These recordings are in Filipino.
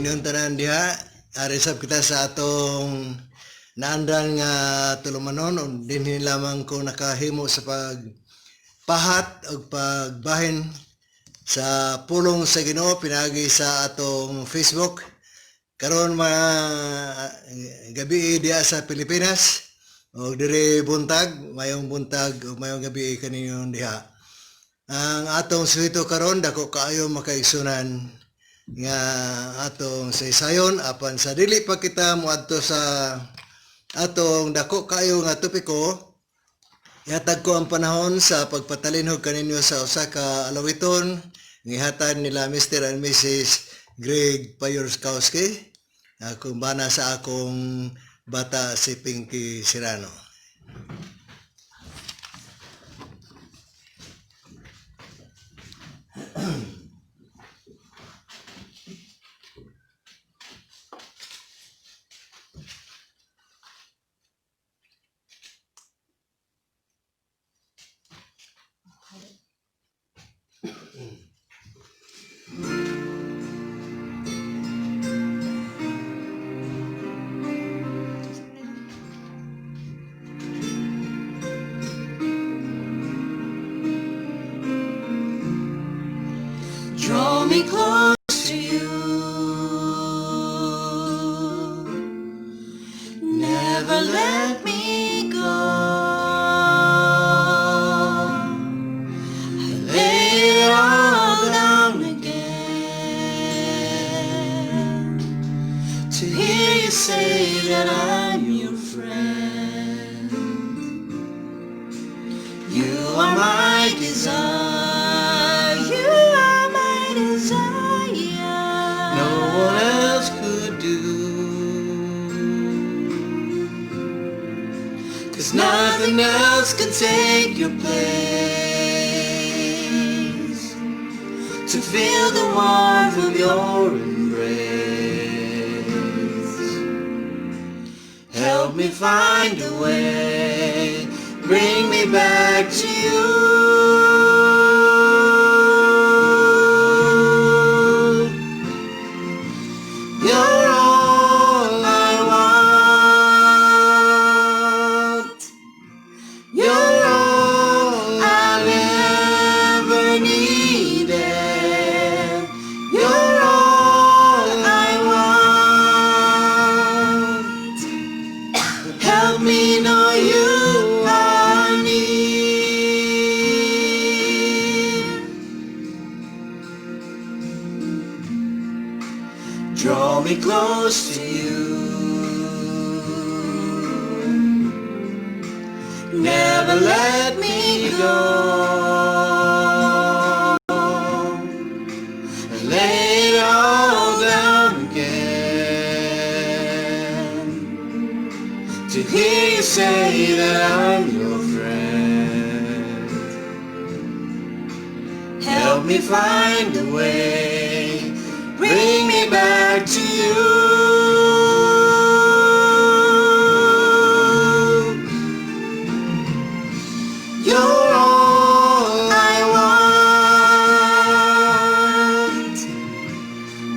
inyong tanan diha. Arisap kita sa atong naandan nga tulumanon o dinhi lamang ko nakahimo sa pagpahat o pagbahin sa pulong sa Ginoo pinagi sa atong Facebook. Karon mga gabi diha sa Pilipinas o diri buntag, mayong buntag o mayong gabi kaninyo diha. Ang atong suhito karon dako kaayo makaigsunan nga atong saysayon apan sa dili pa kita moadto sa atong dako kaayo nga topiko. Ihatag ko ang panahon sa pagpatalinhog kaninyo sa usa ka alawiton gihatag nila Mr. and Mrs. Greg Payorskowski kung bana sa akong bata si Pinky Serrano. Draw me close to you. Never let me go. I lay it all down again to hear you say that I'm your friend. You are my desire. Nothing else could take your place, to feel the warmth of your embrace. Help me find a way, bring me back to you. Draw me close to you. Never let me go. Lay it all down again to hear you say that I'm your friend. Help me find a way, bring me back to you. You're all I want.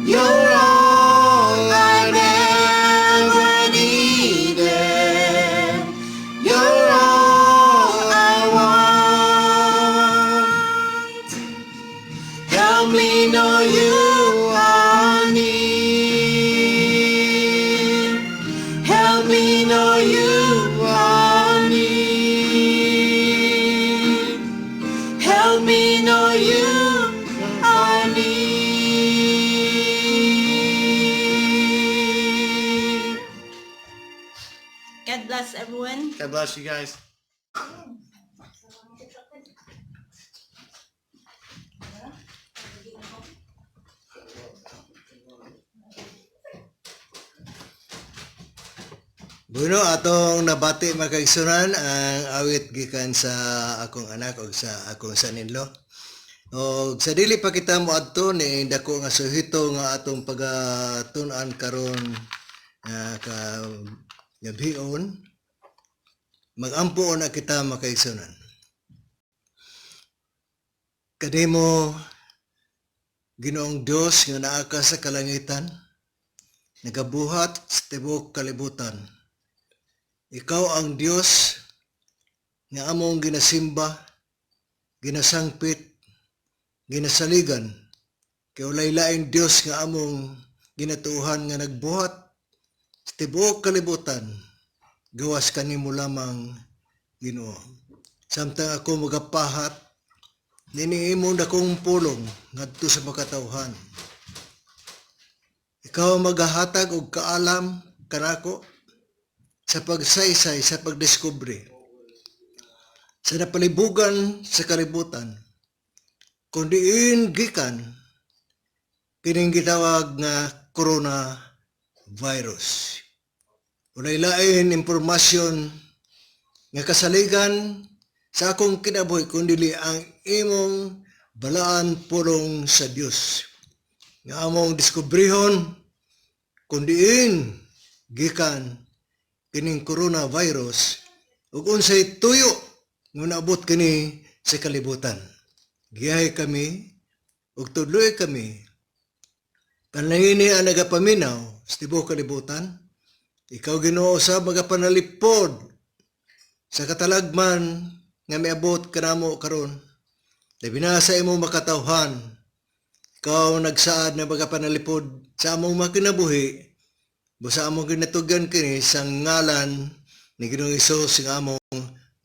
You're all I've ever needed. You're all I want. Help me know you. Help me know you are near. Help me know you are near. God bless everyone. God bless you guys. Bueno, atong nabati makaigsunan ang awit gikan sa akong anak o sa akong son-in-law. O sa dili pa kita moadto ni dako nga suhito nga atong pagatun-an karon ka gabion, magampo na kita makaigsunan. Kanimo Ginoong Dios nga naa ka sa kalangitan, nagabuhat sa tibuok kalibutan. Ikaw ang Dios nga among ginasimba, ginasangpit, ginasaligan. Kay walay laing Dios nga among ginatuuhan nga nagbuhat sa tibuok kalibutan. Gawas kanimo lamang, Ginoo. Samtang ako magapahat, niniimo na kong pulong ngadto sa makatawhan. Ikaw ang maghahatag og kaalam kanako sa pagsaysay, sa pagdiskubre, sa napalibugan sa kalibutan, kundiin gikan kining gitawag nga coronavirus. Unay lain impormasyon nga kasaligan sa akong kinabuhi kundi ang imong balaan pulong sa Dios. Nga among diskubrihon kundiin gikan kining coronavirus ug unsay tuyo nga naabot kini sa kalibutan. Giyahay kami ug tudloy kami kanlangini ang nagapaminaw sa tibuok kalibutan. Ikaw Ginoo sa magapanalipod sa katalagman nga miabot kanamo karon. Labi na sa imong makatawhan. Ikaw nagsaad na magapanalipod sa among makinabuhi. Busa among ginatugan kini sa ngalan ni Ginoong Hesus nga among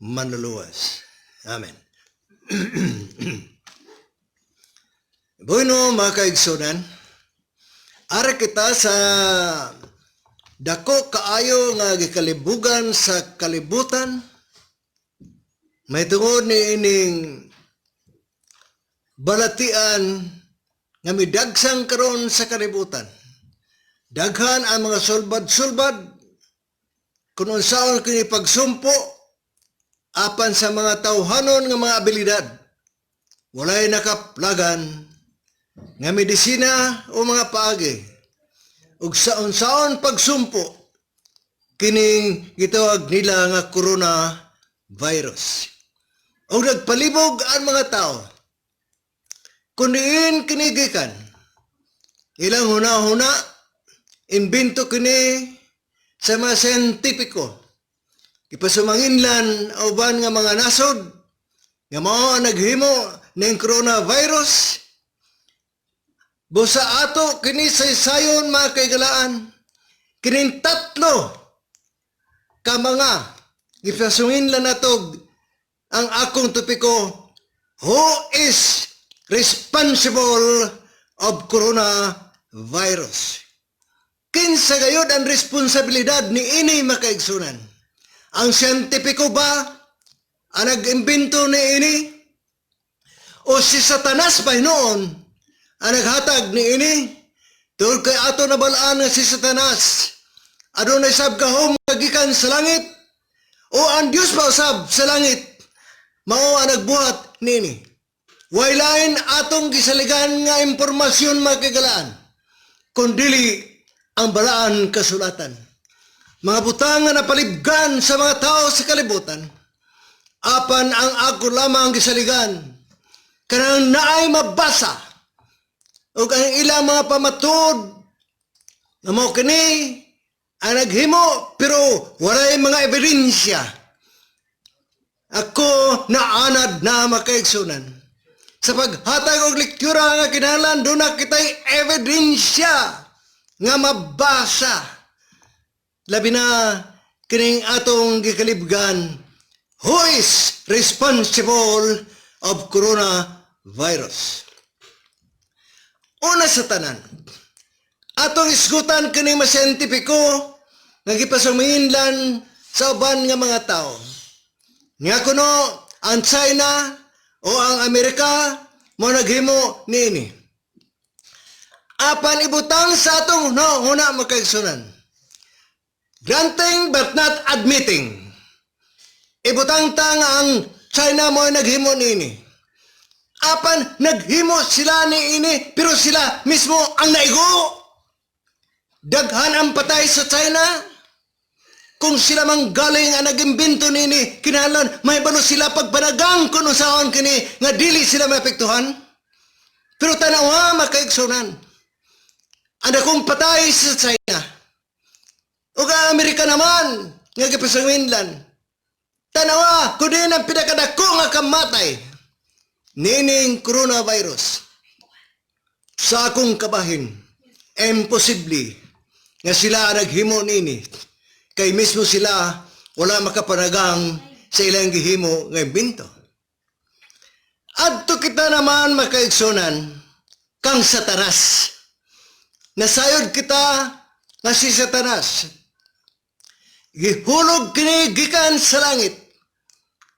manluluwas. Amen. Bueno, mga kaigsunan, ara kita sa dako kaayo nga gikalibugan sa kalibutan. May tungod ni ining balatian nga midagsang karon sa kalibutan. Daghan ang mga sulbad-sulbad kung unsaon kini pagsumpo apan sa mga tawhanon nga mga abilidad. Walay nakaplagan nga medisina o mga paagi. Ug sa unsaon pagsumpo kining gitawag nila nga coronavirus. Ug nagpalibog ang mga tao. Kundiin kini gikan ilang huna-huna imbento kini sa mga siyentipiko. Ipasumanginlan uban nga mga nasod nga mao ang naghimo ng coronavirus. Busa ato kini saysayon mga kaigalaan. Kining tatlo ka mga ipasumanginlan natog ang akong topiko. Who is responsible of coronavirus? Kinsa gayud ang responsibilidad ni ini makaigsunan? Ang siyentipiko ba ang nag-imbento ni ini? O si Satanas ba noon ang naghatag ni ini? Tungkol kay ato nabalaan nga si Satanas adunay sabgahom kagikan sa langit? O ang Dios ba usab sa langit mao ang nagbuhat ni ini? Way lain atong gisaligan nga impormasyon makagalaan kundili ang balaan kasulatan. Mga butang nga napalibgan sa mga tao sa kalibutan, apan ang ako lamang gisaligan, kanang naay mabasa, o ang ilang mga pamatod, na mo kini, ang naghimo, pero walay mga ebidensya. Ako naanad na makaigsunan. Sa paghatag og lektura nga kinahanglan, doon na kita'y ebidensya nga mabasa. Labi na kining atong gikalibgan, who is responsible of coronavirus? Una sa tanan, atong isgutan kining masiyentipiko nga gipasuminlan sa uban nga mga tao. Nga kuno ang China o ang Amerika mo naghimo niini. Apan ibutang sa atong huna makaigsunan. Granting but not admitting. Ibutang ta nga ang China mo naghimo niini. Apan naghimo sila ni ini pero sila mismo ang naigo. Daghan ang patay sa China. Kung sila mang galing ang nag-imbento nini, kinahanglan may balo sila pagpanagang kung usaon kini nga dili sila maapektuhan. Pero tanawa makaigsunan. Ang akong patay sa China. O ka Amerika naman, nga gipasang Finland. Tanawa, kundi ang pinakadako nga kamatay. Nining coronavirus. Sa akong kabahin, imposible nga sila naghimo nini. Kay mismo sila wala makapanagang sa ilang gihimo nga imbento. Adto kita naman makaigsunan kang Satanas. Nasayod kita nga si Satanas. Gihulog kini gikan sa langit.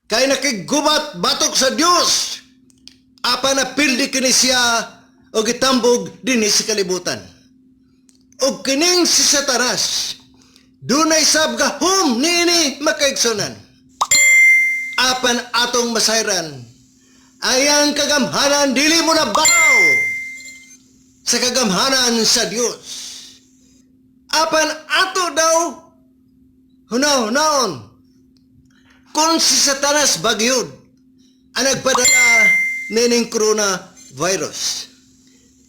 Kay nakigubat batok sa Dios. Apa na pildi kini siya o gitambog dinhi sa kalibutan. O kining si Satanas dunay sabgahom niini makaigsunan. Apan atong masayran ayang kagamhanan dili mo na baw sa kagamhanan sa Dios. Apan ato daw hunaw-hunawon kung si Satanas bagyod ang nagpadala nining coronavirus.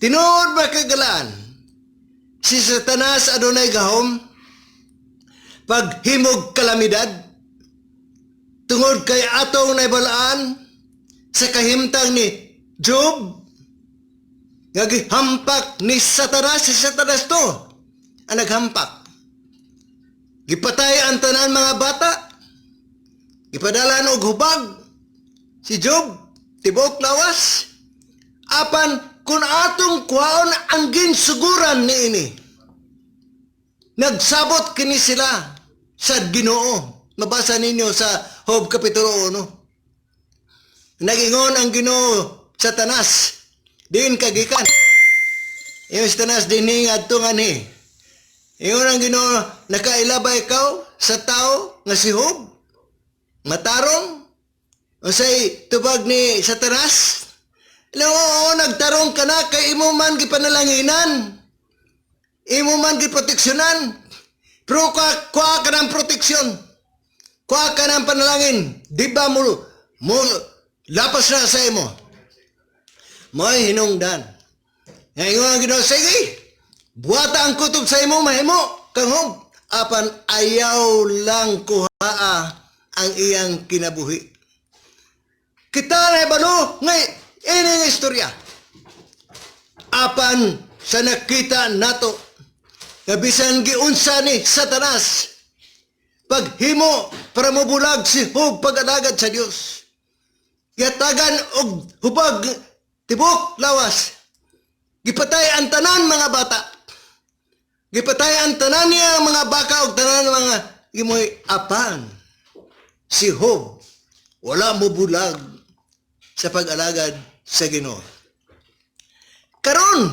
Tinuod ba kagalaan si Satanas adunay gahom paghimog kalamidad tungod kay atong naibalaan sa kahimtang ni Job nga gihampak ni Satanas. Si Satanas to ang naghampak. Gipatay ang tanan mga bata. Gipadalan og hubag si Job tibok lawas. Apan kung atong kuhaon ang ginsuguran niini. Nagsabot kini sila sa Ginoo. Mabasa ninyo sa Job Kapitulo 1. Nagingon ang Ginoo Satanas din kagikan. Yung Satanas din adto nga ni. Ingon ang Ginoo nakailabay ikaw sa tao nga si Job. Matarong unsay tubag ni Satanas. Oo, nagtarong ka na kay imo man gipanalanginan. Imo man giproteksyonan. Pero kuha ka ng proteksyon. Kuha ka ng panalangin. Di ba mo lapas na sa imo? Mo'y hinungdan. Ngayon ang Ginoo, sige, buhata ang kutob sa imo, mahimo, kanghob. Apan ayaw lang kuhaa ang iyang kinabuhi. Kita na ibalo, ngay, ining istorya. Apan sa nakita nato, nga bisan giunsa ni Satanas, paghimo para mabulag si Job pag-alagad sa Dios. Yatagan og hubag tibok lawas. Gipatay ang tanan mga bata. Gipatay ang tanan niya mga baka og tanan mga gimoy apan. Si Job wala mo bulag sa pag-alagad sa Ginoo. Karon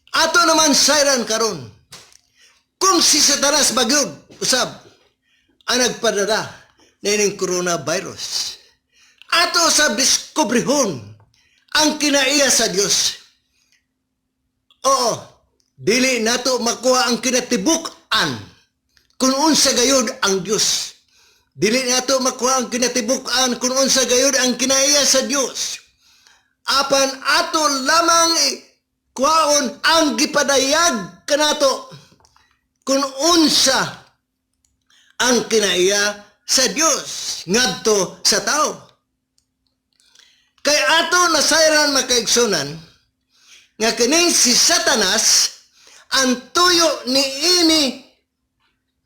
ato naman sayran karon. Kung si Satanas bagyod usab ang nagpadala nining coronavirus. Ato sa diskubrihon ang kinaiya sa Dios. Oo, dili nato makuha ang kinatibuk-an kung unsa gayud ang Dios. Dili nato makuha ang kinatibuk-an kung unsa gayud ang kinaiya sa Dios. Apan ato lamang kuhaon ang gipadayag kanato kung unsa ang kinaiya sa Dios ngadto sa tao. Kay ato nasayran makaigsunan nga kining si Satanas ang tuyo ni ini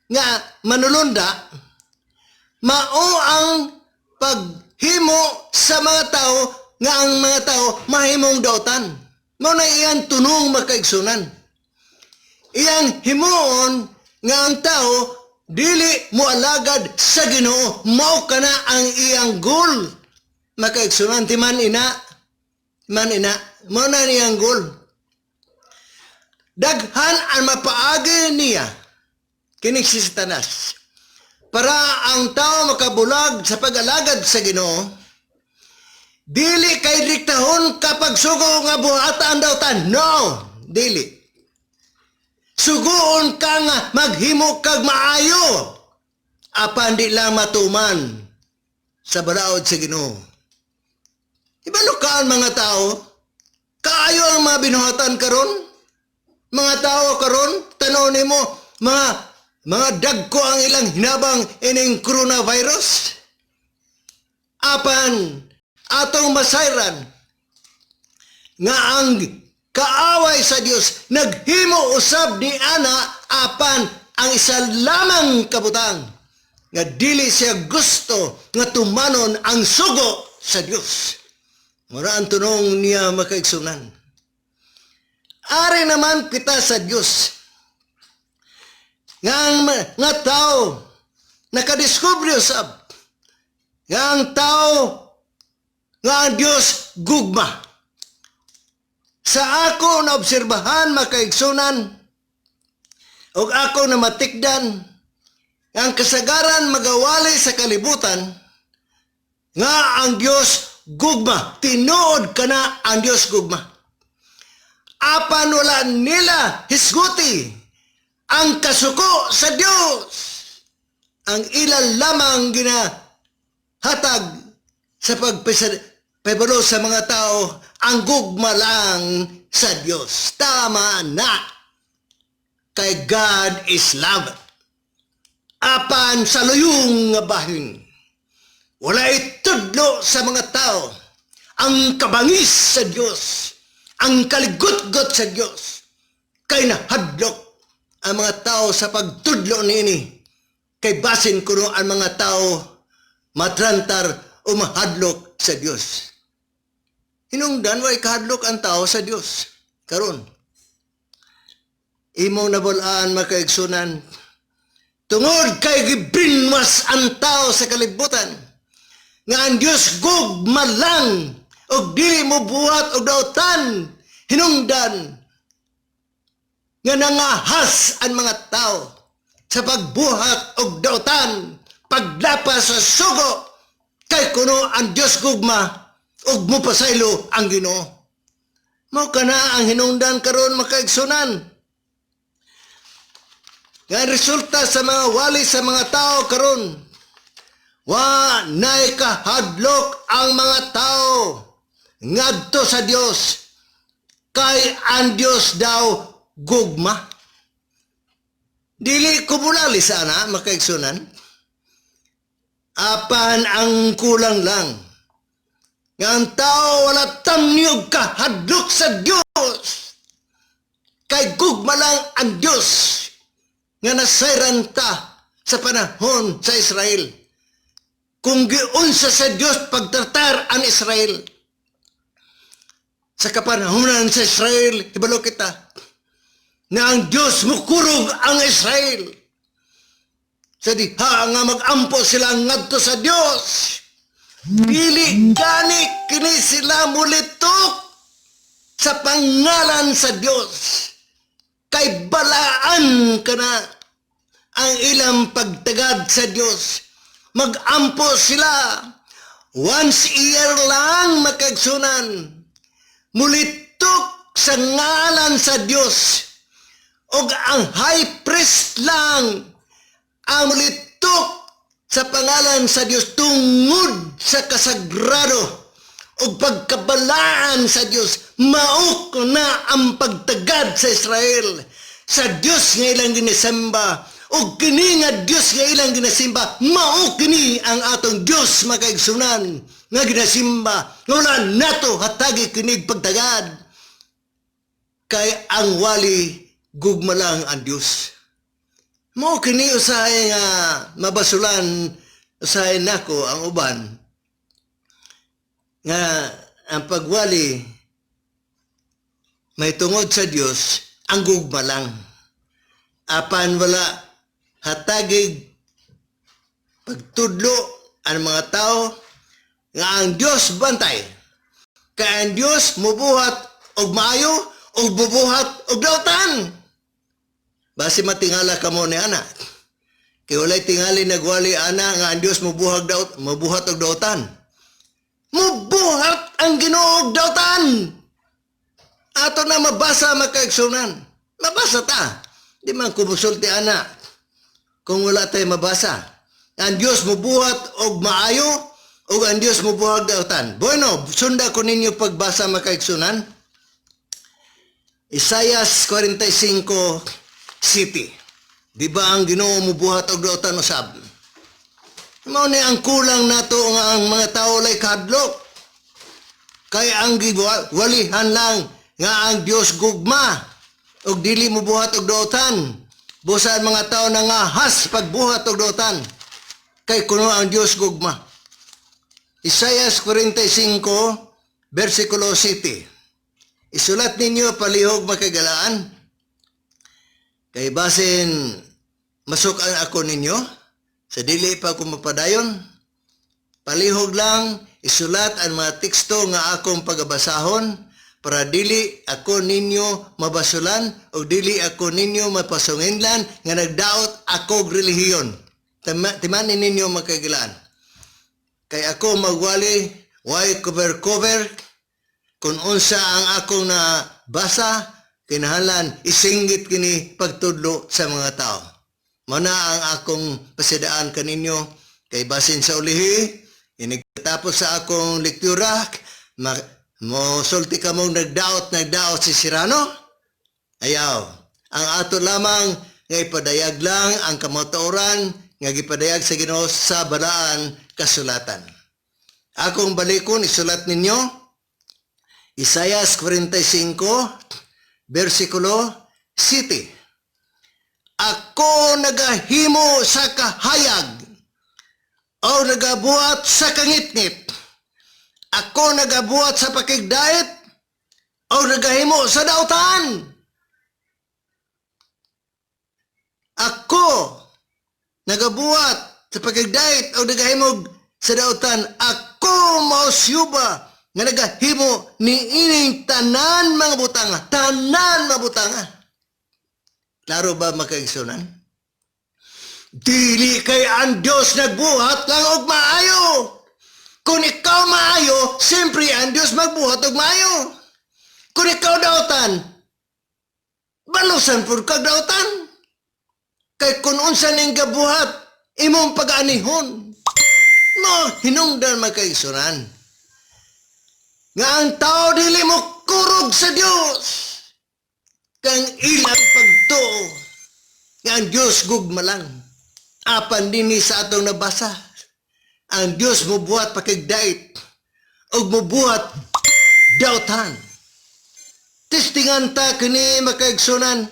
nga manulunda mao ang paghimo sa mga tao nga ang mga tao mahimong dautan. Mao na iyang tunong makaigsunan. Iyang himuon nga ang tao dili mo alagad sa Ginoo, mao kana ang iyang goal. Makaigsunan ti man ina, mo na niyang goal. Daghan ang mapaagi niya kining si Satanas para ang tao makabulag sa pag-alagad sa Ginoo. Dili kay diktahon kapag sugo nga buhatan daw tan. No, dili. Sugoon ka nga maghimo kag maayo. Apan di lang matuman sa balaod sa Ginoo. Ibalo ka ang mga tao, kaayo ang mga binuhatan karon, Mga tao karon tanaw nimo mga dagko ang ilang hinabang ining coronavirus. Apan atong masayran nga ang kaaway sa Dios naghimo usab ni ana apan ang isa lamang kabutang nga dili siya gusto nga tumanon ang sugo sa Dios. Mura ang tunong niya makaigsunan. Ari naman kita sa Dios nga tao nakadiskubre usab nga ang tao nga ang Dios gugma. Sa ako na obserbahan makaigsunan ug ako na matikdan ang kasagaran magawali sa kalibutan nga ang Dios gugma. Tinuod kana ang Dios gugma. Apan wala nila hisguti ang kasuko sa Dios. Ang ilan lamang ginahatag sa pagpabalo sa mga tao ang gugma lang sa Dios. Tama na. Kay God is love. Apan sa luyong nga bahin, wala itudlo sa mga tao ang kabangis sa Dios, ang kaligut-gut sa Dios. Kay nahadlok ang mga tao sa pagtudlo niini. Kay basin kuno ang mga tao matrantar o mahadlok sa Dios. Hinungdan way kahadlok ang tao sa Dios. Karon imong nabulaan makaigsunan tungod kay gibrinwas ang tao sa kalibutan nga ang Dios gugma lang og dili mo buhat og dautan. Hinungdan nga nangahas ang mga tao sa pagbuhat og dautan, paglapas sa sugo kay kuno ang Dios gugma ug mupasaylo ang Ginoo. Mao kana ang hinungdan karon makaigsunan. Nga resulta sa mga wali sa mga tao karon, wa nay kahadlok ang mga tao ngadto sa Dios kay ang Dios daw gugma. Dili ko bulali sana makaigsunan. Apan ang kulang lang nga ang tao wala tamniyog kahadlok sa Dios. Kay gugma lang ang Dios nga nasayran ta sa panahon sa Israel. Kung giunsa sa Dios pagtratar ang Israel. Sa kapanahonan sa Israel, ibalo kita na ang Dios mukurog ang Israel. Sa diha nga magampo sila ngadto sa Dios. Dili gani kini sila mulitok sa pangalan sa Dios. Kay balaan kana ang ilang pagtagad sa Dios. Magampo sila once a year lang makagsunan. Mulitok sa ngalan sa Dios. Og ang high priest lang ang mulitok sa pangalan sa Dios tungod sa kasagrado o pagkabalaan sa Dios. Mao na ang pagtagad sa Israel sa Dios nga ilang ginasimba o kini nga Dios nga ilang ginasimba. Mao kini ang atong Dios makaigsunan nga ginasimba. Wala nato hatagi kinig pagtagad kay ang wali gugma lang ang Dios. Mao kini usahay nga mabasulan usahay nako ang uban nga ang pagwali may tungod sa Dios ang gugma lang. Apan wala hatagig pagtudlo ang mga tao nga ang Dios bantay. Kaya ang Dios mubuhat og maayo og bubuhat og dautan. Basi matingala ka mo ni ana. Kaya walay tingali nagwali ana nga ang Dios mubuhat og dautan. Mubuhat ang Ginoo og dautan. Ato na mabasa makaigsunan. Mabasa ta. Di man kumusulti ana. Kung wala tayo mabasa. Ang Dios mubuhat og maayo o ang Dios mubuhat og dautan. Bueno, sunda ko ninyo pagbasa makaigsunan. Isaias 45 city. Di ba ang Ginoo mubuhat og dautan usab? Mao ni ang kulang nato nga ang mga tao lay kahadlok. Kay ang giwalihan lang nga ang Dios gugma og dili mubuhat og dautan. Busa ang mga tao nangahas pagbuhat og dautan. Kay kuno ang Dios gugma. Isaias 45 versikulo 7. Isulat ninyo palihog makagalaan. Kay basin masukan ako ninyo sa dili pa ako mapadayon. Palihog lang isulat ang mga teksto nga akong pagabasahon para dili ako ninyo mabasulan o dili ako ninyo mapasungidlan nga nagdaot ako og relihiyon. Timanin ninyo makagalaan. Kay ako magwali way cover kung unsa ang akong nabasa, kinahanglan isinggit kini pagtudlo sa mga tao. Mao na ang akong pasidaan kaninyo kay basin sa ulihi, inigtapos sa akong lektura, mo sulti ka mong nagdaot si Sirano. Ayaw, ang ato lamang nga ipadayag lang ang kamatuoran nga gipadayag sa Ginoo sa balaan kasulatan. Akong balikon isulat ninyo Isaias 45, versikulo 7. Ako nagahimo sa kahayag o nagabuhat sa kangitngit. Ako nagabuhat sa pakigdait o nagahimo sa dautan. Ako nagabuhat sa pakigdait o nagahimo sa dautan. Ako mausyuba nga nagahimo ni ining tanan mga butanga. Tanan mga butanga. Klaro ba makaigsunan? Dili kay ang Diyos nagbuhat lang og maayo. Kung ikaw maayo, siyempre ang Diyos magbuhat og maayo. Kung ikaw dautan, balusan pud kag dautan. Kay kung unsa ning gabuhat, imong pag-anihon. No, hinungdan makaigsunan. Nga ang tao dili mo kurog sa Dios kang ilang pagtuo nga ang Dios gugma lang apan dinhi sa atong nabasa ang Dios mobuhat pakigdait ug mobuhat dautan. Testingan ta kini makaigsunan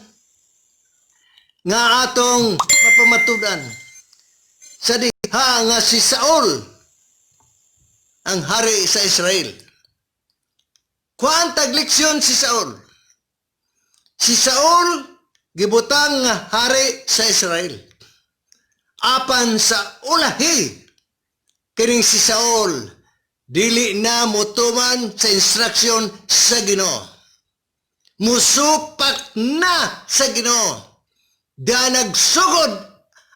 nga atong mapamatudan sa diha nga si Saul ang hari sa Israel. Kuantag leksyon si Saul. Si Saul gibutang nga hari sa Israel. Apan sa ulahi kining si Saul dili na motuman sa instruksyon sa Ginoo. Musupak na sa Ginoo. Da nagsugod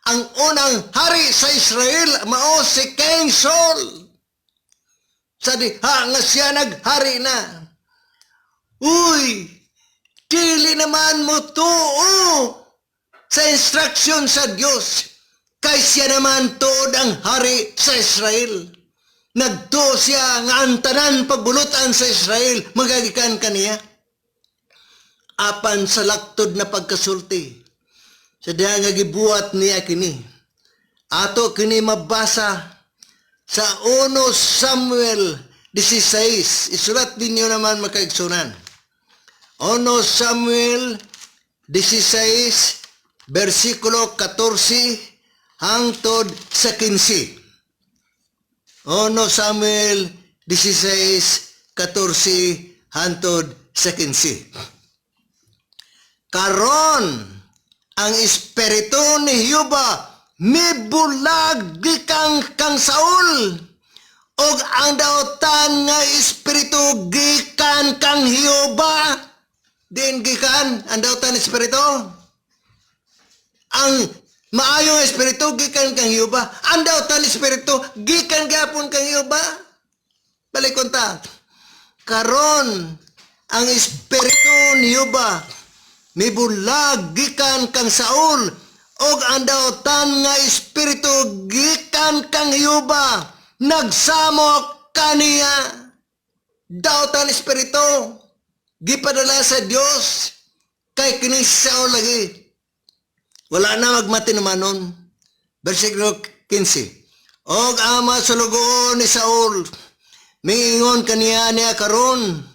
ang unang hari sa Israel mao si King Saul. Sa diha nga siya naghari na. Uy, dili naman mo tuo sa instruction sa Diyos. Kay siya naman tuod ang hari sa Israel. Nagtuo siya nga ang tanan pagbulutan sa Israel, magagikan kaniya. Apan sa laktod na pagkasulti, sa diha nga gibuhat niya kini. Ato kini mabasa sa 1 Samuel 16. Isulat ninyo naman makaigsunan. 1 Samuel 16, versikulo 14 hangtod sa 15. 1 Samuel 16, 14 hangtod sa 15. Karon ang espiritu ni Jehova mibulag gikan kang Saul og ang dautan nga espiritu gikan kang Jehova. Din gikan ang dautan espiritu. Ang maayong espiritu gikan kang Jehova. Ang dautan espiritu gikan gapon kang Jehova. Balikon ta. Karon ang espiritu ni Jehova mibulag gikan kang Saul og ang dautan nga espiritu gikan kang Jehova nagsamok kaniya. Dautan espiritu gipadala sa Dios kay kini si Saul lagi. Wala na magmatinumanon. Versikulo 15. Og ama sa lugoon ni Saul, miingon kaniya niya karon,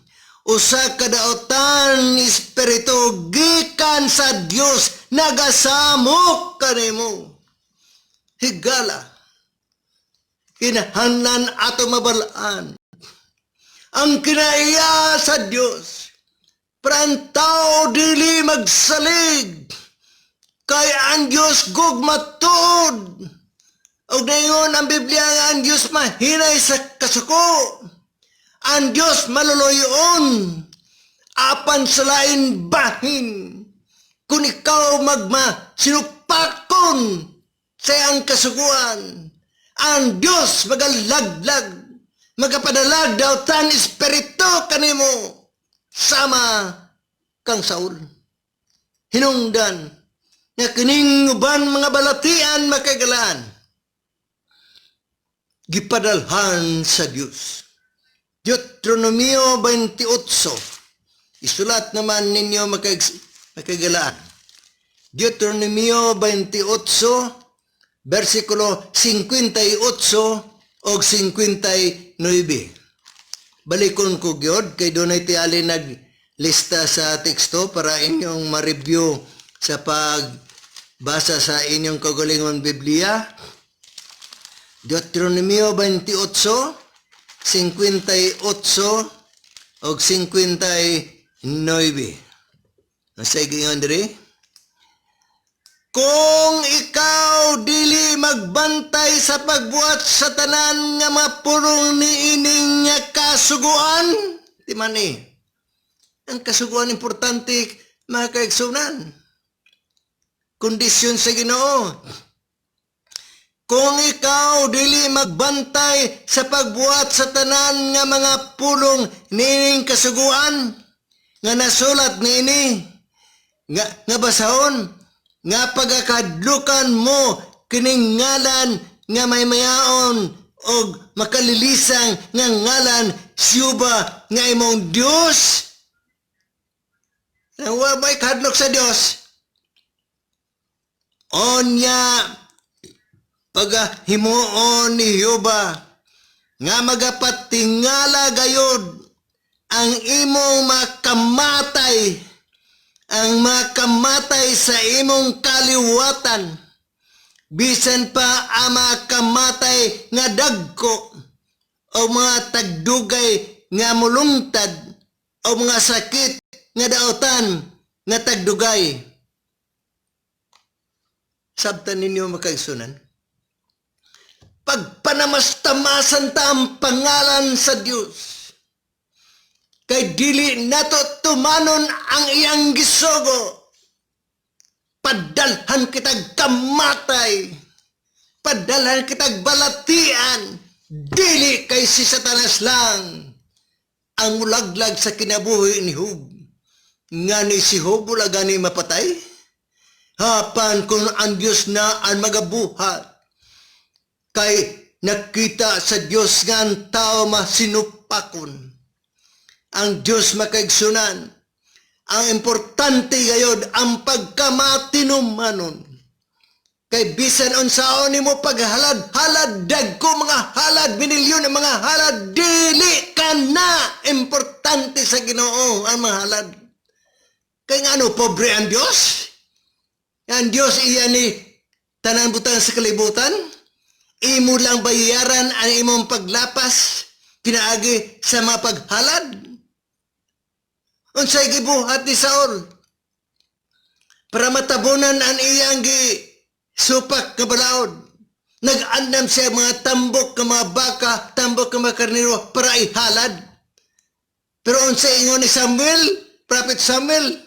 usa ka daotan espiritu gikan sa Dios nagasamok kanimo. Higala, kinahanglan ato mabalaan ang kinaiya sa Dios. Para ang tao dili magsalig kay ang Dios gugmatod. O dayon ang Biblia nga ang Dios mahinay sa kasuko. Ang Dios maluluyon apan sa lain bahin. Kung ikaw sinupakon sa iyang kasuguan, ang Dios magalaglag, magapadalag daw tan espiritu kanimo sama kang Saul. Hinungdan nga kining uban mga balatian makagalaan gipadalhan sa Dios. Deuteronomio 28. Isulat naman ninyo makagalaan. Deuteronomio 28 versikulo 58 o 59. Balikon ko gyud kay dunay tiali naglista sa teksto para inyong ma-review sa pagbasa sa inyong kaugalingon Biblia. Deuteronomio 28, 58 o 59. Nasa igingon diri? Kung ikaw dili magbantay sa pagbuhat sa tanan nga mapulong ni ining nga kasuguan, di man ang kasuguan importante mga kaigsunan. Kondisyon sa Ginoo. Kung ikaw dili magbantay sa pagbuhat sa tanan nga mga pulong ni ining kasuguan nga nasulat niini nga basahon, nga pagakadlukan mo kining ngalan nga may mayaon og makalilisang nga ngalan siyuba nga imong Dios. Wa may kadlok sa Dios. Onya pagahimuon ni Jehova nga magapatingala gayod ang imong makamatay, ang makamatay sa imong kaliwatan, bisan pa ang makamatay nga dagko o mga tagdugay nga mulungtad o mga sakit nga daotan nga tagdugay. Sabtan ninyo makaigsunan, pagpanamastamasan ta ang pangalan sa Dios, kay dili nato tumanon ang iyang gisugo. Padalhan kitag kamatay, padalhan kitag balatian, dili kay si Satanas lang ang mulaglag sa kinabuhi ni Job. Nga ni si Job wala gani mapatay, hapan kung ang Dios na ang magabuhat. Kay nakita sa Dios nga ang tao masinupakon. Ang Dios makaigsunan. Ang importante gayod ang pagkamatinumanon. Kay bisan unsaon nimo paghalad-halad, dagko mga halad, binilyon ng mga halad, dili ka na importante sa Ginoo ang mga halad. Kay nga pobre ang Dios? Ang Dios iya ni tanan butang sa kalibutan? Imo lang bayaran ang imong paglapas pinaagi sa mga paghalad? Unsay gibuhat ni Saul para matabunan ang iyang supak nga balaod? Nag-andam siya mga tambok nga mga baka, tambok nga mga karniro para ihalad. Pero unsay ingon ni Samuel, Prophet Samuel,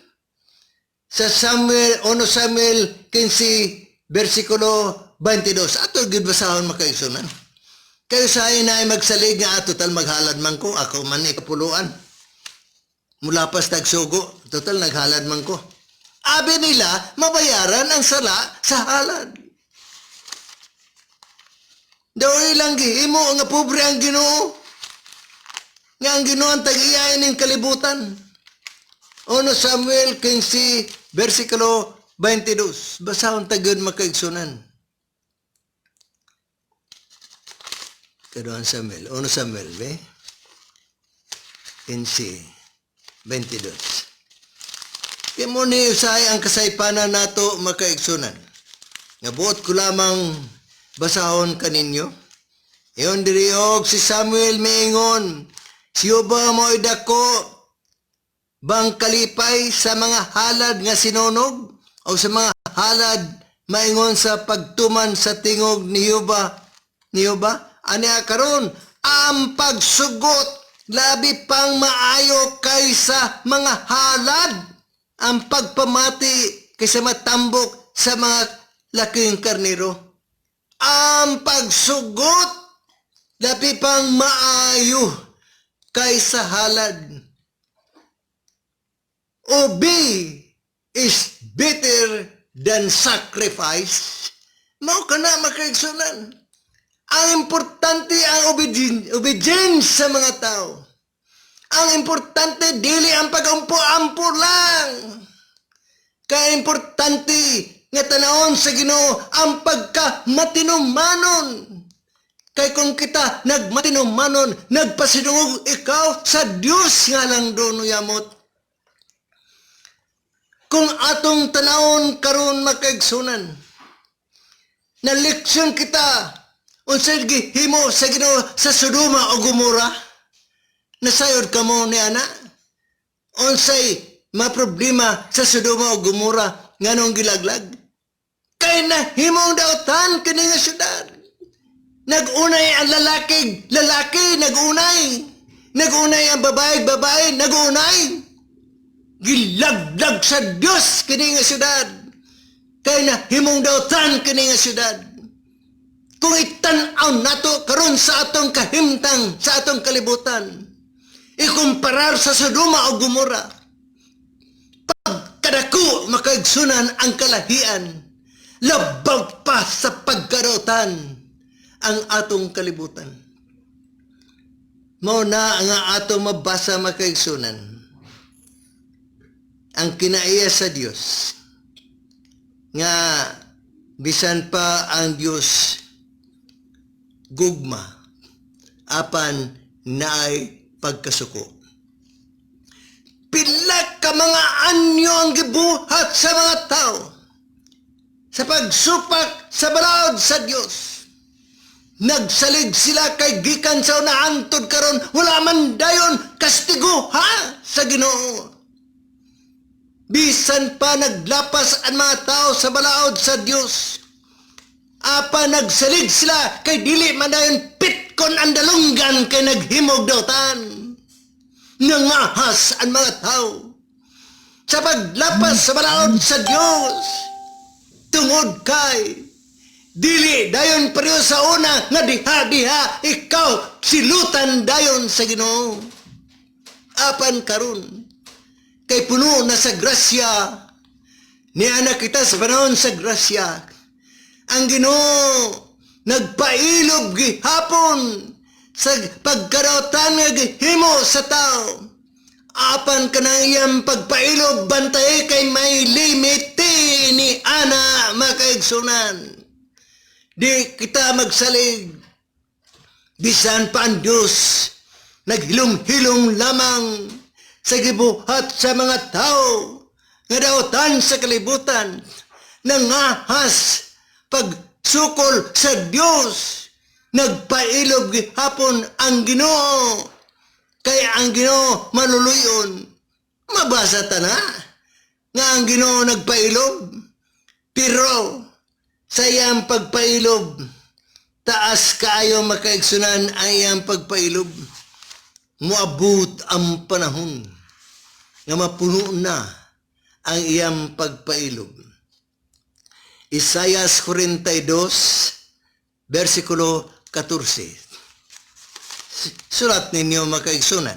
sa 1 Samuel 15 versikulo 22. Ato gid basahon makaigsunan. Kayo sa ay magsalig nga ato tal maghalad man ko, ako man ikapuluan. Mula pas tagsugo, total naghalad man ko. Abi nila mabayaran ang sala sa halad. Daw ilang gihimo nga pobre ang Ginoo. Nga ang Ginoo ang tag-iyain ning kalibutan. 1 Samuel 15, versikulo 22. Basahon tagod makaigsunan. Kaduhan Samuel, 1 Samuel, 15, 22. Kaya mo ni usay ang kasaypanan nato makaigsunan. Nga buot ko lamang basahon kaninyo. Iyon diriog si Samuel miingon, siya mo idako bang kalipay sa mga halad nga sinunog o sa mga halad maingon sa pagtuman sa tingog ni Yuba? Aniya karon ang pagsugot labi pang maayo kaysa mga halad, ang pagpamati kaysa matambok sa mga laking karnero. Ang pagsugot labi pang maayo kaysa halad. Obey is better than sacrifice. Mao kana makaigsunan. Ang importante ang obedience sa mga tao. Ang importante dili ang pag-ampo-ampo lang. Kaya importante nga tanawon sa Ginoo ang pagkamatinumanon. Kay kung kita nagmatinumanon, nagpasinungog ikaw sa Dios nga lang doon yamot. Kung atong tanawon karon makaigsunan, na leksyon kita unsay gihimo sa Ginoo sa Sodoma o Gomora, nasayod ka mo ni ana? Unsay maproblema sa Sodoma o Gomora nganong gilaglag? Kay nahimong dautan kini nga syudad. Nagunay ang lalaki, nagunay ang babae, nagunay. Gilaglag sa Dios kini nga syudad. Kay nahimong dautan kini nga syudad. Kung itan-aw nato karon sa atong kahimtang, sa atong kalibutan, ikumparar sa Sodoma o Gomora, pagkadako makaigsunan ang kalahian, labaw pa sa pagkarotan ang atong kalibutan. Mao na nga atong mabasa makaigsunan ang kinaiya sa Dios nga bisan pa ang Dios gugma apan naay pagkasuko. Pila ka mga anyo ang gibuhat sa mga tao sa pagsupak sa balaod sa Dios. Nagsalig sila kay gikan sa unaantod karon wala man dayon kastigo ha sa Ginoo. Bisan pa naglapas ang mga tao sa balaod sa Dios, apa nagsalig sila kay dili man dayon pitkon ang dalunggan kay naghimog dautan. Nangahas ang mga tao sa paglapas sa balaod sa Dios, tungod kay dili dayon pareho sa una nga diha-diha ikaw silutan dayon sa Ginoo. Apan karon kay puno na sa grasya, niana kita sa panahon sa grasya. Ang Ginoo nagpailog gihapon sa pagkarautan nga gihimo sa tao. Apan kanang pagpailog bantay kay may limite ni ana makaigsunan. Di kita magsalig. Bisan pa ang Diyos naghilom-hilom lamang sa gibuhat sa mga tao nga dautan sa kalibutan, nangahas pagsukol sa Dios, nagpailog gihapon ang Ginoo. Kaya ang Ginoo maluluyon. Mabasa ta na nga ang Ginoo nagpailog, pero sa iyang pagpailog taas kaayo makaigsunan ang iyang pagpailog. Moabot ang panahon nga mapuno na ang iyang pagpailog. Isayas 42, versikulo 14. Sulat ninyo makaigsunan.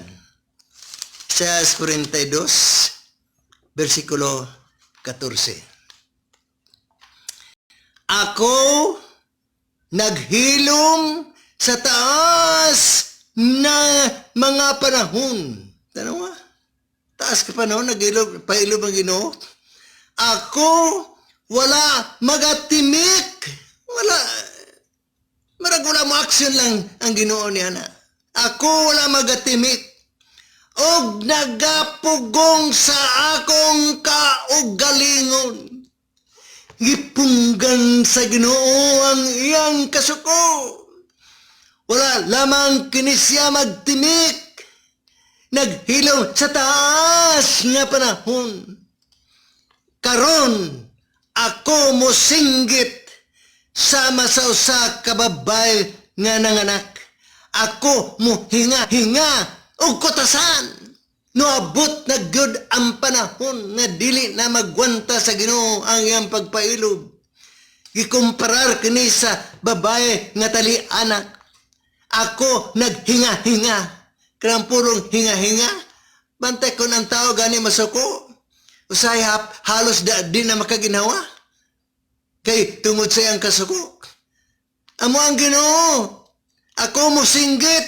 Isayas 42, versikulo 14. Ako naghilom sa taas na mga panahon. Tanawa? taas ka pa noon, nag-ilog, pailog ang Ginoo. Ako, wala magatimik. Wala mo action lang ang Ginoo niya na. Ako wala magatimik. Og nagapugong sa akong kaugalingon. Gipunggan sa Ginoo ang iyang kasuko. Wala lamang kini siya magtimik. Naghilom sa taas nga panahon. Karon ako mo singgit sama sa usa ka babay nga nanganak. Ako mo hinga-hinga og kutasan. Noabot na gyud ang panahon nga dili na magwanta sa Ginoo ang iyang pagpailob. Gikumparar kini sa babae nga tali anak. Ako naghinga-hinga. Kanang purong hinga-hinga. Bantay ko ng tao gani masuko. Usay halos di na makaginawa. Kay tungod sa iyang kasuko. Amo ang Ginoo. Ako mo singgit.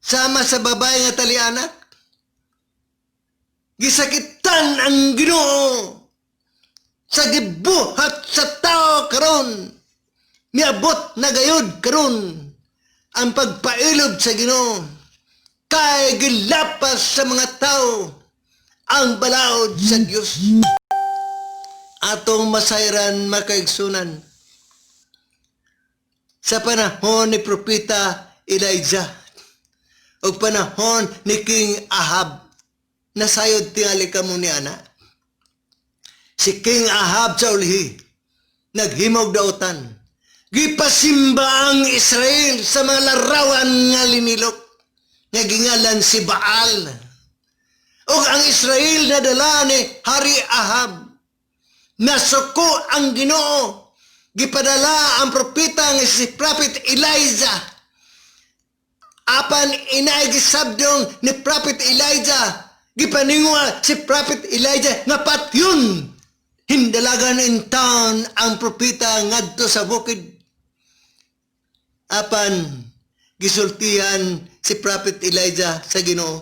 Sama sa babae nga tali anak. Gisakitan ang Ginoo sa gibuhat sa tao karon. Miabot na gayud karon ang pagpailob sa Ginoo. Kay gilapas sa mga tao ang balaod sa Dios. Atong masayran makaigsunan sa panahon ni Propeta Elijah o panahon ni King Ahab. Nasayod tingali ka mo ni ana. Si King Ahab sa ulihi, naghimog dautan. Gipasimba ang Israel sa mga larawan nga linilok. Nagingalan si Baal. O ang Israel nadala ni Hari Ahab. Nasuko ang Ginoo. Gipadala ang propeta nga si Prophet Elijah. Apan inaigisabdong ni Prophet Elijah. Gipaningwa si Prophet Elijah nga patyon. Hindalagan in town ang propeta ngadto sa bukid. Apan gisultihan si Prophet Elijah sa Ginoo.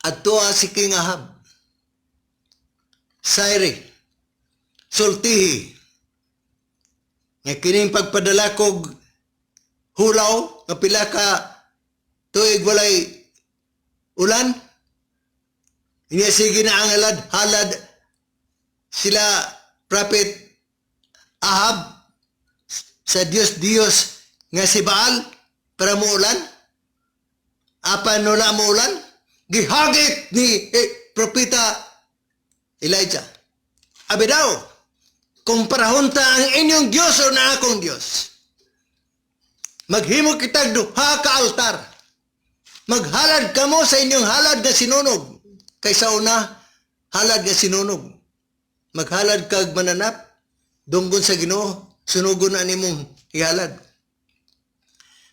Adto si King Ahab. Sayri, sultihi. Nga kining pagpadala kog hulaw nga pila ka tuig walay ulan. Inya sige na ang halad sila Prophet Ahab sa Diyos nga si Baal para muulan. Apan wala muulan, gihagit ni Propeta Elijah. Abi daw, kung parahon ta ang inyong Diyos o na akong Diyos, maghimo kitag duha ka altar. Maghalad kamo sa inyong halad nga sinunog. Kaysa una, halad nga sinunog. Maghalad kag mananap, dunggon sa Ginoo, sunugon na nimong ihalad.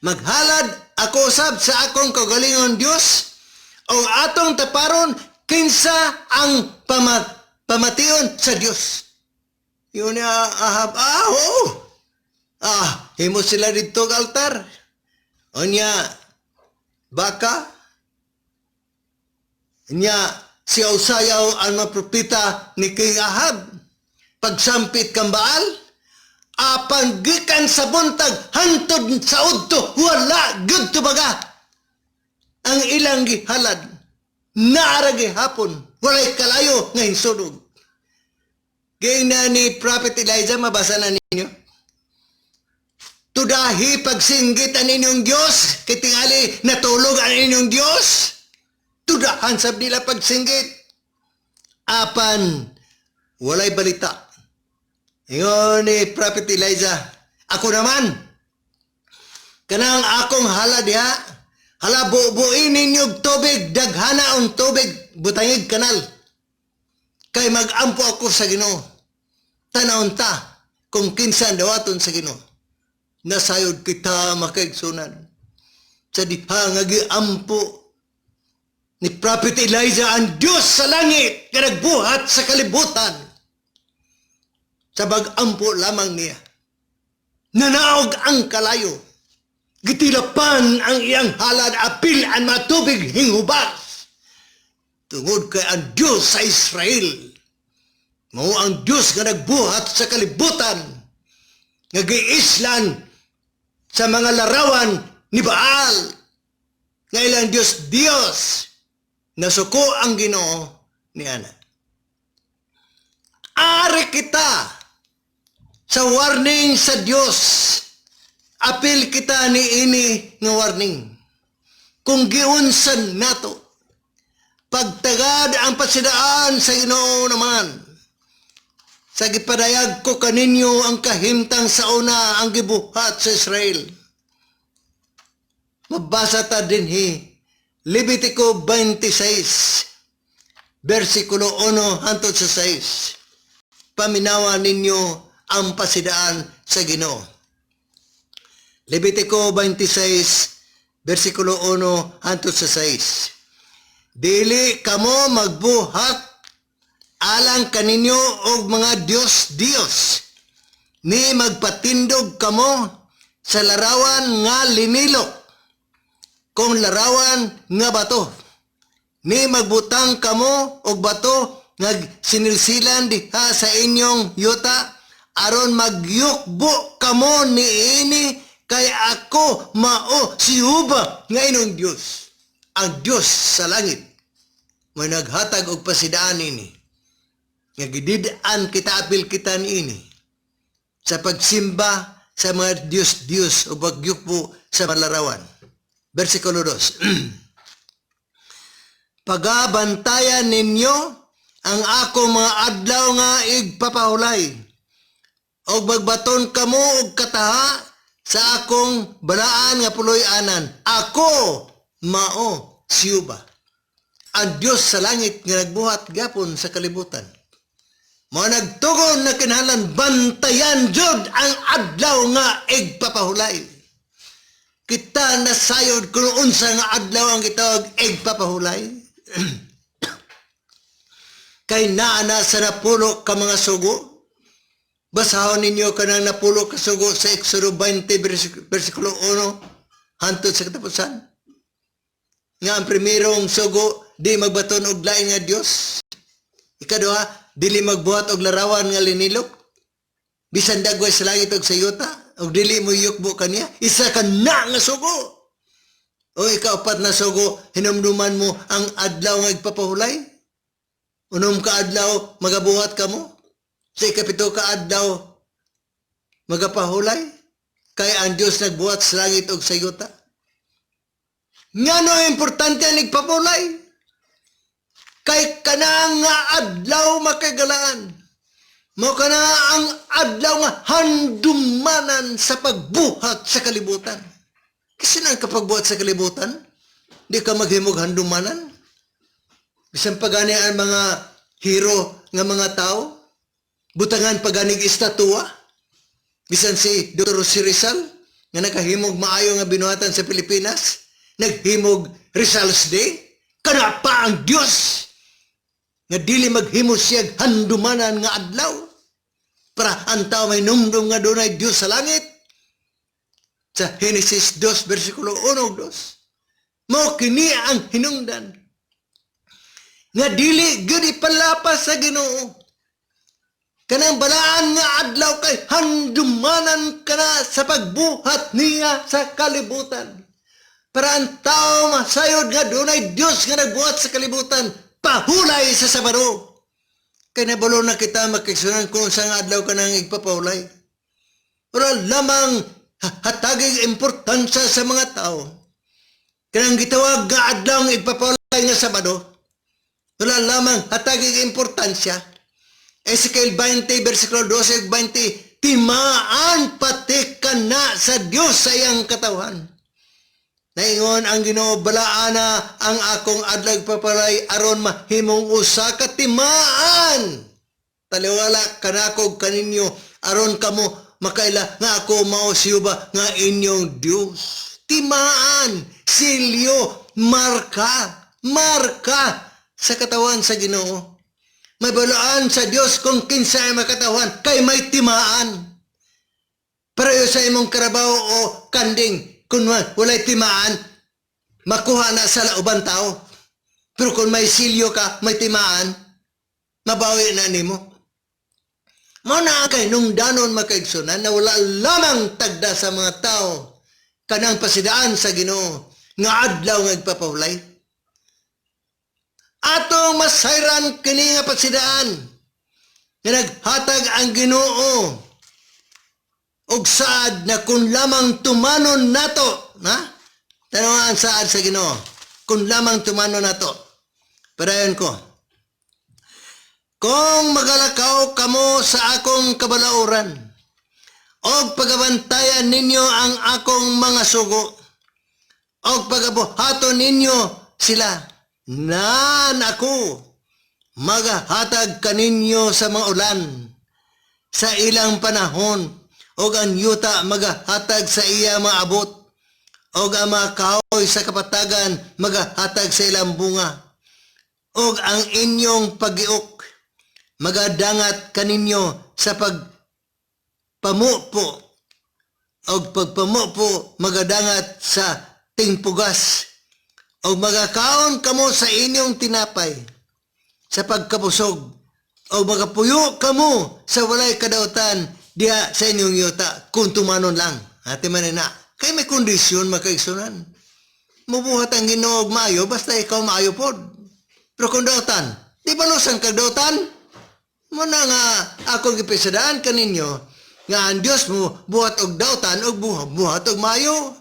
Maghalad ako usab sa akong kagalingon Dios o atong taparon kinsa ang pamation sa Dios. Yun niya Ahab, himo sila dito ng altar. O niya, baka, niya si Usayaw ang mga propeta ni King Ahab. Pagsampit kang Baal, apan gikan sa buntag hantod sa udto, wala gud tubaga. Ang ilang gihalad, naara gihapon, walay kalayo nga hinsunog. Gayong na ni Prophet Elijah, mabasa na ninyo. Tudahi pagsinggit ang inyong Diyos, kitingali natulog ang inyong Diyos. Tudahan sab nila pagsinggit. Apan, walay balita. Ingon ni Prophet Elijah, ako naman, kanang akong hala diha, hala bubuin ninyong tubig, daghana ang tubig, butangig kanal. Kay mag-ampo ako sa Ginoo. Tanawon ta, kung kinsan dawaton sa Ginoo. Nasayod kita makaigsunan. Sa diha nga giampo ni Prophet Elijah ang Diyos sa langit nga nagbuhat sa kalibutan. Sa bag-ampo lamang niya. Nanaog ang kalayo. Gitilapan ang iyang halad apil ang matubig hinghubas. Tungod kay ang Diyos sa Israel, mao ang Diyos nga nagbuhat sa kalibutan, nga giislan sa mga larawan ni Baal, nga ilang Diyos, nasuko ang Ginoo ni Ana. Ari kita sa warning sa Diyos, apil kita ni ini nga warning. Kung giunsan nato, pagtagad ang pasidaan sa Ginoo naman, sa gipadayag ko kaninyo ang kahimtang sa una ang gibuhat sa Israel. Mabasa ta dinhi Levitico 26 versikulo 1 hangtod sa 6. Paminawa ninyo ang pasidaan sa Ginoo. Levitico 26 versikulo 1 hangtod sa 6. Dili kamo magbuhat alang kaninyo og mga Diyos ni magpatindog kamo sa larawan nga linilok kung larawan nga bato, ni magbutang kamo og bato nga sinilsilan diha sa inyong yuta aron magyukbo kamo niini kay ako mao si Jehova nga inyong Dios, ang Dios sa langit nga naghatag og pasidaan ini. Nga gididaan kita apil kita niini sa pagsimba sa mga Diyos o pagyukbo sa malarawan. Versikulo 2. Pagabantayan ninyo ang ako mga adlaw nga igpapahulay o magbaton kamo og kataha sa akong balaan nga puloy-anan. Ako mao si Jehova, ang Diyos sa langit nga nagbuhat gapon sa kalibutan. Mao nagtugon na kinahanglan bantayan jud ang adlaw nga igpapahulay. Kita nasayod kung unsa nga adlaw ang gitawag igpapahulay. Kay naana sa napulo ka mga sugo. Basahon ninyo kanang napulo ka sugo sa Exodo 20 versikulo 1 hangtod sa katapusan. Nga ang primerong sugo di magbaton og lain nga Dios. Ikaduha, dili magbuhat og larawan nga linilok. Bisan dagway sa langit og sa yuta, og dili mo yukbo kaniya, isa ka na nga sugo. O ikaapat na sugo, hinumduman mo ang adlaw nga igpapahulay. Unom ka adlaw, magabuhat ka mo. Sa ikapito ka adlaw, magapahulay. Kay ang Diyos nagbuhat sa langit og sa yuta. Nga no importante ang igpapahulay. Kay kana nga adlaw makagalaan. Mao kana ang adlaw nga handumanan sa pagbuhat sa kalibutan. Kasi nang kapagbuhat sa kalibutan, di ka maghimog handumanan. Bisan pagani ang mga hero nga mga tao, butangan paganig estatwa. Bisan si Dr. Si Rizal nga nakahimog maayo nga binuhatan sa Pilipinas, naghimog Rizal's Day, kana pa ang Dios nga dili maghimo siya handumanan nga adlaw para ang tao may numdum nga dunay Dios sa langit. Sa Genesis 2 versikulo 1-2 mao kini ang hinungdan nga dili gyud ipalapas sa Ginoo kanang balaan nga adlaw kay handumanan kana sa pagbuhat niya sa kalibutan para ang tao masayod nga dunay Dios nga nagbuhat sa kalibutan. Pahulay sa Sabado. Kaya nabalo na kita makiksunan kung saan adlaw ka nang igpapahulay. Wala lamang hatagig importansya sa mga tao. Kanang gitawag nga adlaw nga igpapahulay nga Sabado. Wala lamang hatagig importansya. Ezekiel 20 versikulo 12-20, timaan pati ka na sa Diyos sa iyang katawan. Naingon ang Ginoo, balaana ang akong adlaw papalay aron mahimong usa ka timaan. Taliwala kanako kaninyo aron kamo makaila nga ako mao si Jehova nga inyong Dios. Timaan, silyo, marka sa katawan sa Ginoo. May balaan sa Dios kung kinsa ay makatawan kay may timaan. Pareho sa imong karabaho o kanding. Kung walay timaan, makuha na sa lauban tao. Pero kung may silyo ka, may timaan, mabawi na nimo. Mao na kay nung danon makaigsunan na wala lamang tagda sa mga tao kanang pasidaan sa Ginoo nga adlaw nga igpapahulay. Atong masayran kini nga pasidaan nga naghatag ang Ginoo og saad na kung lamang tumanon nato, ha? Tanong ang saad sa Ginoo, kung lamang tumanon nato. Padayon ko, kung magalakaw kamo sa akong kabalauran, og pagabantayan ninyo ang akong mga sugo, og pagabuhaton ninyo sila, nan ako magahatag kaninyo sa mga ulan, sa ilang panahon, og ang yuta magahatag sa iya maabot, og ang mga kahoy sa kapatagan magahatag sa ilang bunga, og ang inyong pag-iok magadangat kaninyo sa pagpamupo, og pagpamupo magadangat sa tingpugas, og magakaon kamo sa inyong tinapay sa pagkabusog, o magapuyo kamo sa walay kadautan diha sa inyong yuta kung tumanon lang. Ate manina, kay may kondisyon makaigsunan. Mubuhat ang Ginoo og maayo basta ikaw maayo pod. Pero kung dautan, di ba lusang kag dautan? Muna nga ako gipisadaan kaninyo nga ang Dios mo buhat og dautan og buhat og maayo.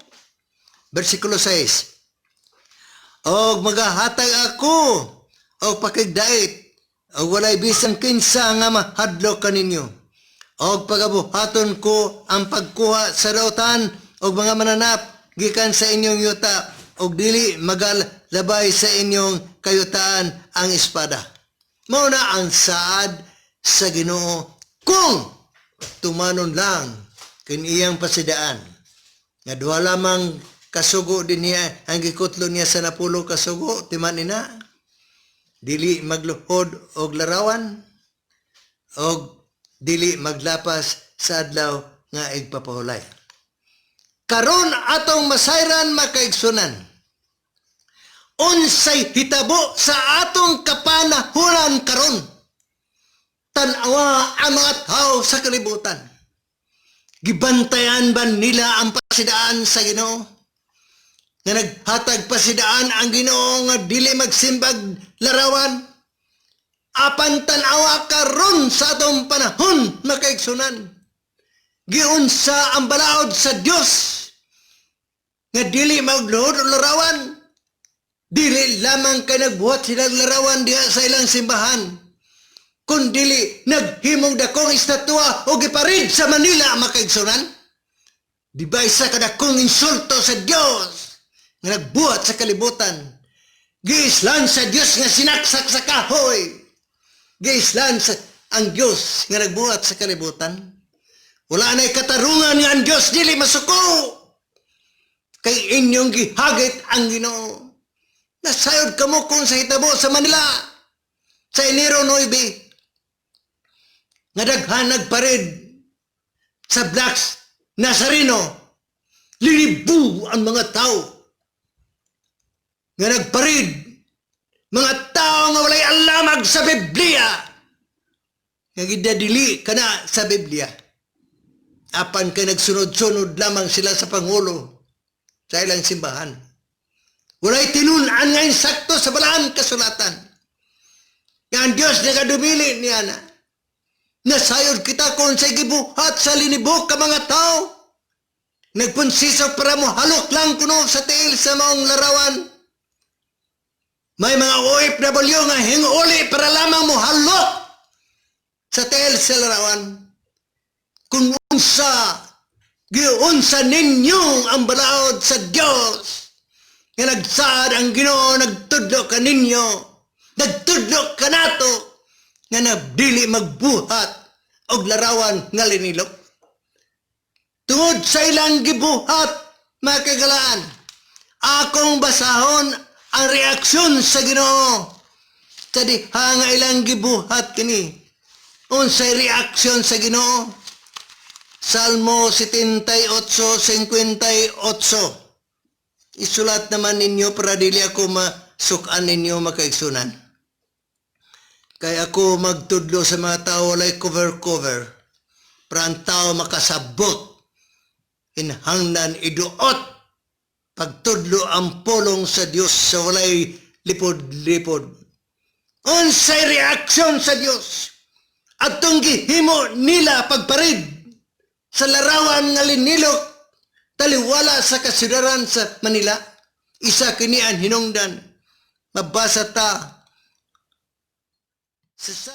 Versikulo 6. Og magahatag ako og pakigdait og walay bisan kinsa nga mahadlok kaninyo. Og pagabuhaton ko ang pagkuha sa dautan og mga mananap gikan sa inyong yuta og dili magalabay sa inyong kayutaan ang espada. Mao na ang saad sa Ginoo kung tumanon lang kin iyang pasidaan. Nga duha lamang kasugo din niya ang gikutlo niya sa napulo kasugo timan ina. Dili magluhod og larawan og dili maglapas sa adlaw nga igpapahulay. Karon atong masayran makaigsunan. Unsay hitabo sa atong kapanahuran karon? Tanawa ang mga tao sa kalibutan. Gibantayan ba nila ang pasidaan sa Ginoo? Nga naghatag pasidaan ang Ginoo nga dili magsimbag larawan? Apan tanawa karon sa atong panahon makaigsunan. Giunsa ang balaod sa Dios nga dili magluhod o larawan? Dili lamang kay nagbuhat sila larawan diha sa ilang simbahan, kundili naghimong dakong estatwa o giparid sa Manila makaigsunan. Di ba isa kadakong insulto sa Dios nga nagbuhat sa kalibutan? Giislan sa Dios nga sinaksak sa kahoy. Giislan sa ang Dios nga nagbuhat sa kalibutan. Wala na'y katarungan nga ang Dios dili masuko. Kay inyong gihagit ang Ginoo. Nasayod kamo kung sa hitabo sa Manila sa Enero 9 nga daghan nagparid sa Blacks Nazareno. Lilibu ang mga tao nga nagparid, mga tao nga walay alamag sa Biblia nga gidadili kana sa Biblia. Apan kay nagsunod-sunod lamang sila sa Pangulo sa ilang simbahan. Walay tinunan nga insakto sa balaan kasulatan. Nga ang Diyos nagadumili niya na. Nasayod kita kung sa gibuhat sa linibok ka mga tao. Nagpunsiso para mo halok lang kuno sa tiil sa maong larawan. May mga OFW nga hinguli para lamang mo halok sa tiil sa larawan. Kung giunsa ninyo ang balaod sa Diyos. Nga nagsaad ang Ginoo, nagtudlo ka ninyo, nagtudlo ka nato, nga nabdili magbuhat og larawan nga linilok. Tungod sa ilang gibuhat, mga kagalaan, akong basahon ang reaksyon sa Ginoo. Sa diha nga ilang gibuhat kini. Unsay reaksyon sa Ginoo? Salmo 78:58. Isulat naman ninyo para dili ako sukan ninyo makaigsunan. Kaya ako magtudlo sa mga tao walay cover-cover. Para ang tao makasabot. Inhangnan iduot. Pagtudlo ang pulong sa Dios sa walay lipod-lipod. Unsay reaksyon sa Dios. At tong gihimo nila pagparid sa larawan nga linilok taliwala sa kasidaran sa Manila. Isa kini ang hinungdan. Mabasa ta sa